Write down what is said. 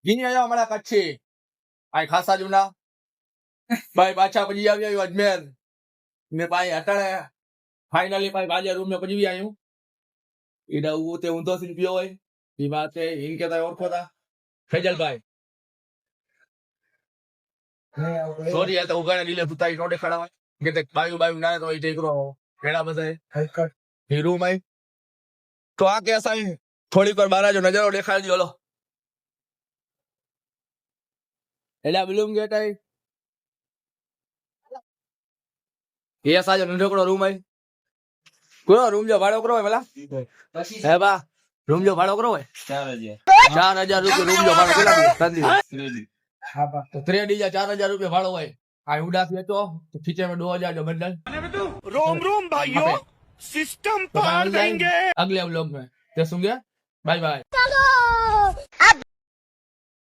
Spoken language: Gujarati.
ઘીની આયા અમારા કચ્છી આ ખાસા જૂના ભાઈ પાછા પછી આવ્યો અજમેર ને ભાઈ અટાણે ફાઇનલી ભાઈ બાજા રૂમ ને પછી આવ્યું ઈડા ઉ તે ઊંધો થી પીયો હોય એ વાત એ ઇન કેતા ઓળખો તા ફેજલભાઈ સોરી આ તો ઉગાને લીલે પુતાઈ નો દેખાડા હોય કે તે બાયું ના તો એ ટેકરો કેડા બધા એ રૂમ આઈ તો આ કેસા થોડીક વાર બારા જો નજારો દેખાડી દો એલા બલૂમ ગેટ આઈ એ સાજો નંઢકડો રૂમ આઈ કોનો રૂમ જો ભાડો કરો પેલા હે બા રૂમ જો ભાડો કરો હોય 4000 રૂપિયા રૂમ જો ભાડો કેટલા દીધું હા બા તો 4000 રૂપિયા ભાડો હોય આ ઉડાસ લેતો તો ખીચે में 2000 जो बंडल रोम रोम भाइयों सिस्टम पार देंगे अगले व्लॉग में ते सुन गया बाय बाय